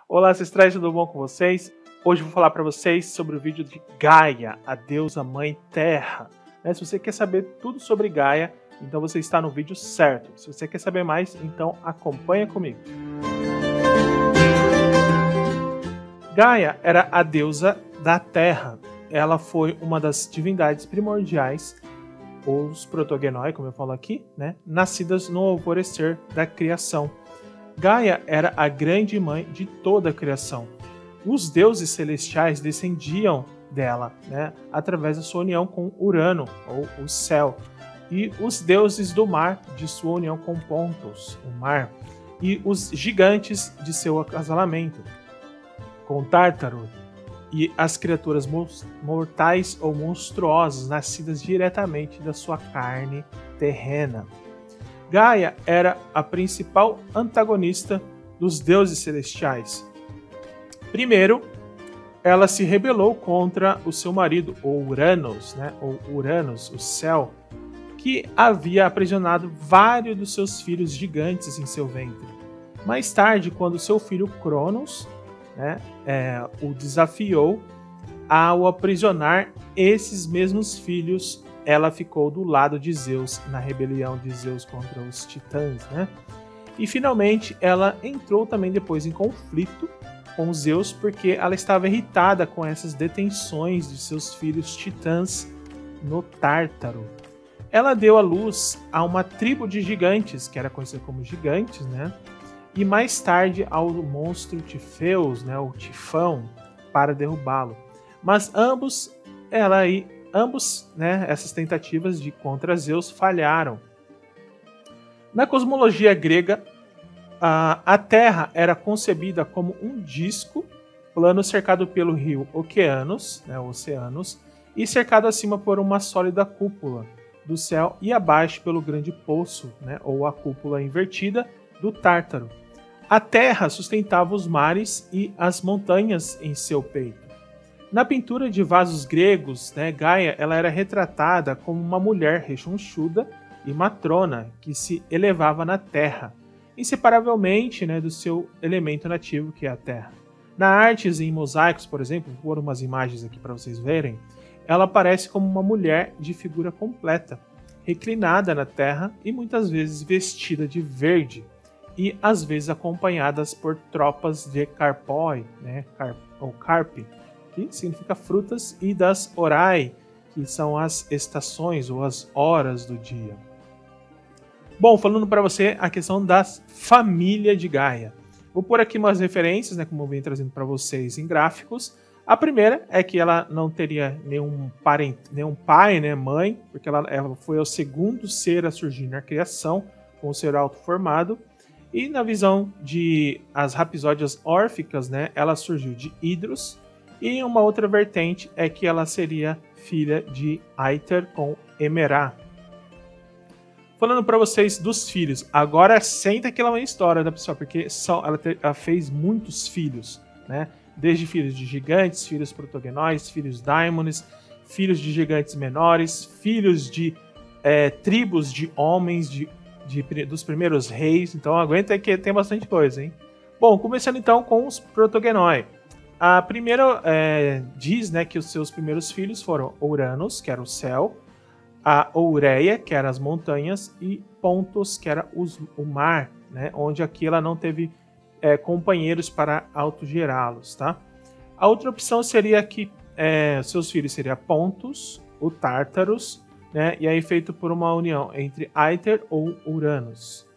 Olá, ancestrais, tudo bom com vocês? Hoje eu vou falar para vocês sobre o vídeo de Gaia, a deusa mãe terra. Se você quer saber tudo sobre Gaia, então você está no vídeo certo. Se você quer saber mais, então acompanha comigo. Gaia era a deusa da terra. Ela foi uma das divindades primordiais, os protogenoi, como eu falo aqui, nascidas no alvorecer da criação. Gaia era a grande mãe de toda a criação. Os deuses celestiais descendiam dela, através da sua união com Urano, ou o céu, e os deuses do mar de sua união com Pontos, o mar, e os gigantes de seu acasalamento, com Tártaro, e as criaturas mortais ou monstruosas nascidas diretamente da sua carne terrena. Gaia era a principal antagonista dos deuses celestiais. Primeiro, ela se rebelou contra o seu marido, Uranus, ou Uranus, o céu, que havia aprisionado vários dos seus filhos gigantes em seu ventre. Mais tarde, quando seu filho Cronos o desafiou ao aprisionar esses mesmos filhos, ela ficou do lado de Zeus na rebelião de Zeus contra os titãs, E finalmente ela entrou também depois em conflito com Zeus porque ela estava irritada com essas detenções de seus filhos titãs no Tártaro. Ela deu à luz a uma tribo de gigantes, que era conhecida como gigantes, e mais tarde ao monstro Tifeus, o Tifão, para derrubá-lo. Mas essas tentativas contra Zeus falharam. Na cosmologia grega, a Terra era concebida como um disco plano cercado pelo rio Oceanos, e cercado acima por uma sólida cúpula do céu e abaixo pelo grande poço, ou a cúpula invertida do Tártaro. A Terra sustentava os mares e as montanhas em seu peito. Na pintura de vasos gregos, Gaia ela era retratada como uma mulher rechonchuda e matrona que se elevava na terra, inseparavelmente do seu elemento nativo, que é a terra. Na artes e em mosaicos, por exemplo, vou pôr umas imagens aqui para vocês verem, ela aparece como uma mulher de figura completa, reclinada na terra e muitas vezes vestida de verde, e às vezes acompanhadas por tropas de Carpoi, ou Carpe, que significa frutas, e das Horai, que são as estações ou as horas do dia. Bom, falando para você a questão da família de Gaia. Vou pôr aqui umas referências, como eu venho trazendo para vocês em gráficos. A primeira é que ela não teria nenhum pai, mãe, porque ela foi o segundo ser a surgir na criação, com o ser auto-formado. E na visão de as rapsódias órficas, ela surgiu de Hidros. E uma outra vertente é que ela seria filha de Aether com Emerá. Falando para vocês dos filhos, agora senta que ela é uma história da pessoa, porque ela fez muitos filhos, Desde filhos de gigantes, filhos protogenóis, filhos daimones, filhos de gigantes menores, filhos de tribos de homens, dos primeiros reis. Então aguenta que tem bastante coisa, hein? Bom, começando então com os protogenoi. A primeira diz que os seus primeiros filhos foram Uranus, que era o céu, a Oureia, que eram as montanhas, e Pontos, que era o mar, onde aqui ela não teve companheiros para autogerá-los. Tá? A outra opção seria que seus filhos seriam Pontos, o Tártaros, e aí feito por uma união entre Aether ou Uranus.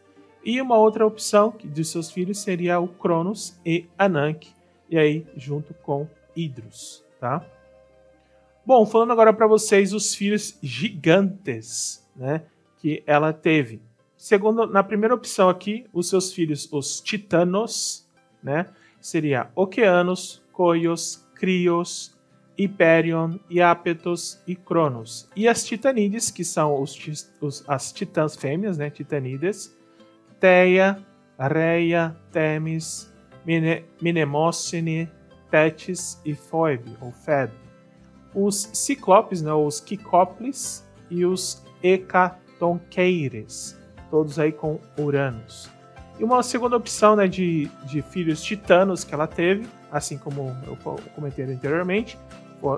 E uma outra opção de seus filhos seria o Cronos e Ananke, e aí junto com Hidros, tá? Bom, falando agora para vocês os filhos gigantes, que ela teve. Segundo, na primeira opção aqui, os seus filhos, os titanos, seria Oceanos, Coios, Crios, Hyperion, Iapetos e Cronos. E as titanides, que são as titãs fêmeas, titanides, Theia, Rheia, Themis, Mnemosine, Tétis e Phoebe, ou Feb. Os ciclopes, os Quicóplis e os Hecatonqueires, todos aí com Uranus. E uma segunda opção, né, de filhos titanos que ela teve, assim como eu comentei anteriormente,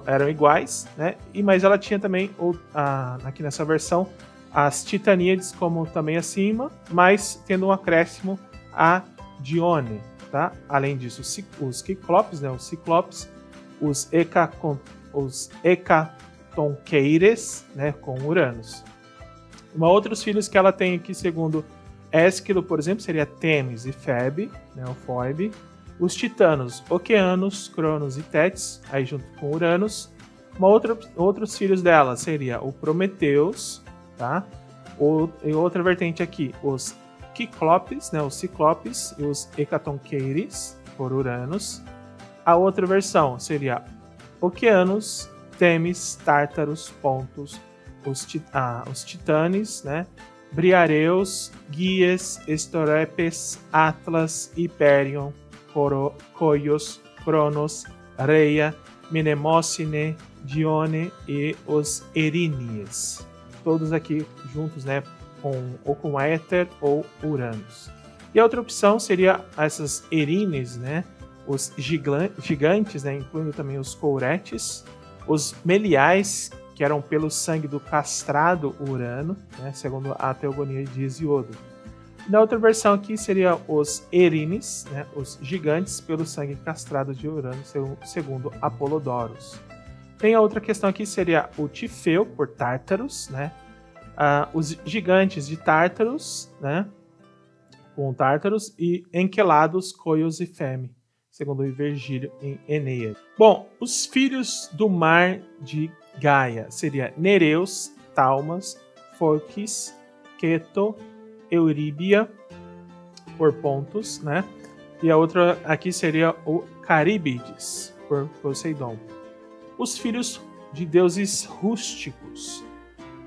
eram iguais, né? Mas ela tinha também, aqui nessa versão, as titaníades como também acima, mas tendo um acréscimo a Dione, tá? Além disso, os Ciclopes, né? Os Ciclopes, os Hecatonqueires, né? Com Uranus. Outros filhos que ela tem aqui, segundo Ésquilo, por exemplo, seria Temis e Febe, né? O Foibe. Os titanos, Oceanos, Cronos e Tétis, aí junto com Uranus. Outros filhos dela seria o Prometeus, tá? E outra vertente aqui, os Ciclopes, né? Os Ciclopes e os Hecatonqueires, por Uranus. A outra versão seria Oceanos, Temis, Tártaros, Pontos, os Titanes, né? Briareus, Guias, Estorepes, Atlas, Hyperion, Coios, Cronos, Rhea, Mnemosine, Dione e os Eríneas. Todos aqui juntos, né, ou com Éter ou Uranus. E a outra opção seria essas Eríneas, né, os gigantes, né, incluindo também os Couretes, os Meliais, que eram pelo sangue do castrado Urano, né, segundo a teogonia de Hesíodo. Na outra versão aqui seria os Erines, né, os gigantes pelo sangue castrado de Urano, segundo Apolodorus. Tem a outra questão aqui, seria o Tifeu, por Tártaros, né, os gigantes de Tártaros, né, com Tártaros, e Enquelados, Coios e Feme, segundo o Virgílio em Eneas. Bom, os filhos do mar de Gaia seria Nereus, Talmas, Forquis, Queto, Euríbia, por Pontos, né? E a outra aqui seria o Caríbides, por Poseidon. Os filhos de deuses rústicos,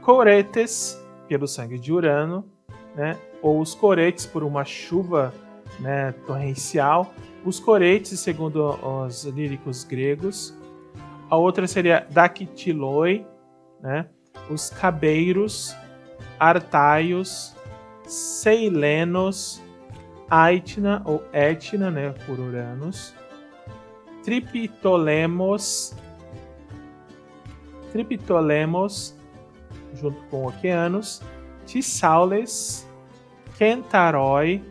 Coretes, pelo sangue de Urano, né? Ou os Coretes, por uma chuva, né, torrencial. Os Coretes, segundo os líricos gregos. A outra seria Dactiloi, né? Os Cabeiros, Artaios, Seilenos, Aitna ou Etna, né, por Uranus, Triptolemos, junto com Oceanos, Tissaules, Kentaroi,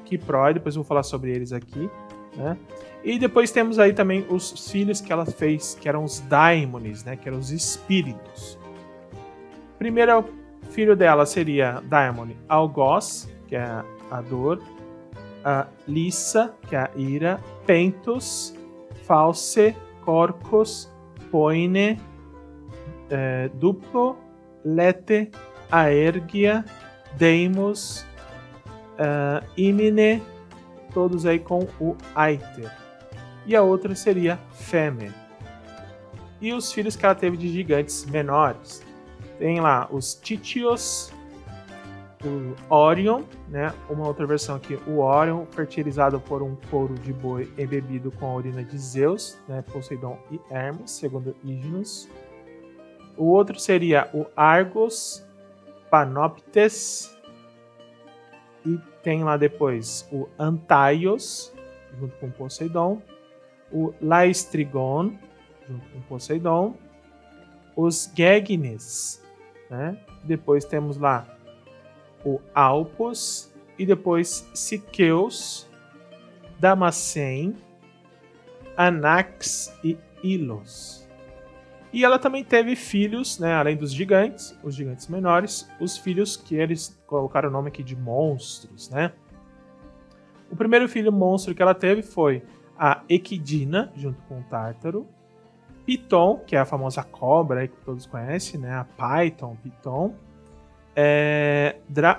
Kiproi, depois eu vou falar sobre eles aqui, né? E depois temos aí também os filhos que ela fez, que eram os Daimones, né, que eram os espíritos. Primeiro filho dela seria Daimon Algoz, que é a dor, a Lissa, que é a ira, Pentos, False, Corcos, Poine, Duplo, Lete, Aergia, Deimos, Imine, todos aí com o Aether. E a outra seria Feme. E os filhos que ela teve de gigantes menores. Tem lá os Titios, o Orion, né? Uma outra versão aqui, o Orion, fertilizado por um couro de boi embebido com a urina de Zeus, né? Poseidon e Hermes, segundo Ígenos. O outro seria o Argos, Panoptes. E tem lá depois o Antaios, junto com Poseidon. O Laestrigon, junto com Poseidon. Os Gegnes, né? Depois temos lá o Alpos. E depois Siqueus, Damascen, Anax e Ilos. E ela também teve filhos, né, além dos gigantes, os gigantes menores, os filhos que eles colocaram o nome aqui de monstros, né? O primeiro filho monstro que ela teve foi a Equidna, junto com o Tártaro, Piton, que é a famosa cobra aí que todos conhecem, né? A Python, Piton,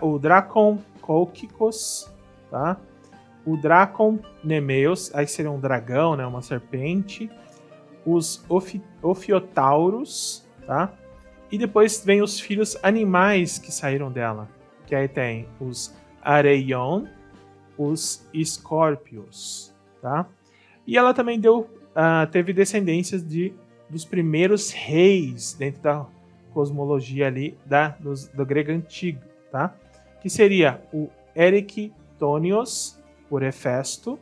o Dracon Colchicos, tá? O Dracon Nemeus, aí seria um dragão, né? Uma serpente. Os Ophiotauros, tá? E depois vem os filhos animais que saíram dela, que aí tem os Areion, os Escorpios, tá? E ela também teve descendências dos primeiros reis dentro da cosmologia ali do grego antigo, tá? Que seria o Eric Chtonios, por Hefesto,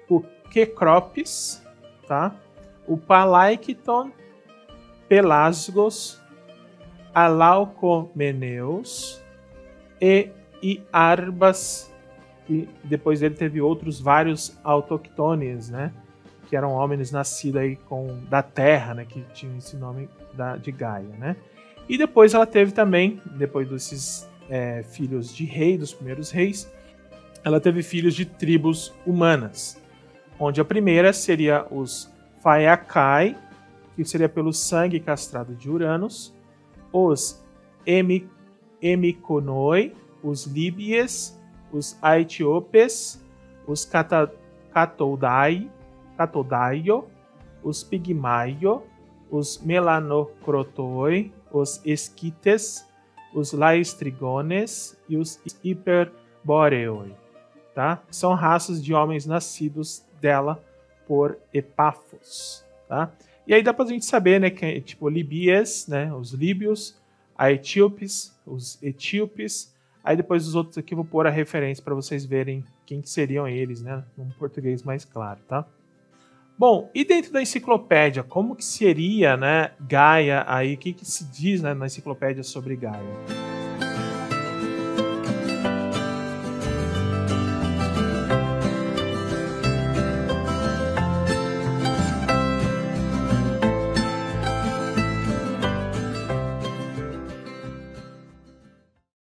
o Kekropis, tá? O Palaikton, Pelasgos, Alaucomeneus e Arbas, e depois dele teve outros vários autoctones, né? Que eram homens nascidos aí da terra, né? Que tinham esse nome de Gaia, né? E depois ela teve também, depois desses filhos de rei, dos primeiros reis, ela teve filhos de tribos humanas, onde a primeira seria os Phaeaci, que seria pelo sangue castrado de Uranus, os Hemiconoi, os Líbies, os Aetíopes, os Catodaio, os Pigmaio, os Melanocrotoi, os Esquites, os Laestrigones e os Hyperboreoi, tá? São raças de homens nascidos dela por Epaphos, tá? E aí dá pra gente saber, né, que tipo Libies, né, os líbios, a Etíopes, os etíopes. Aí depois os outros aqui eu vou pôr a referência para vocês verem quem que seriam eles, né, num português mais claro, tá? Bom, e dentro da enciclopédia, como que seria, né, Gaia aí? O que se diz, né, na enciclopédia sobre Gaia?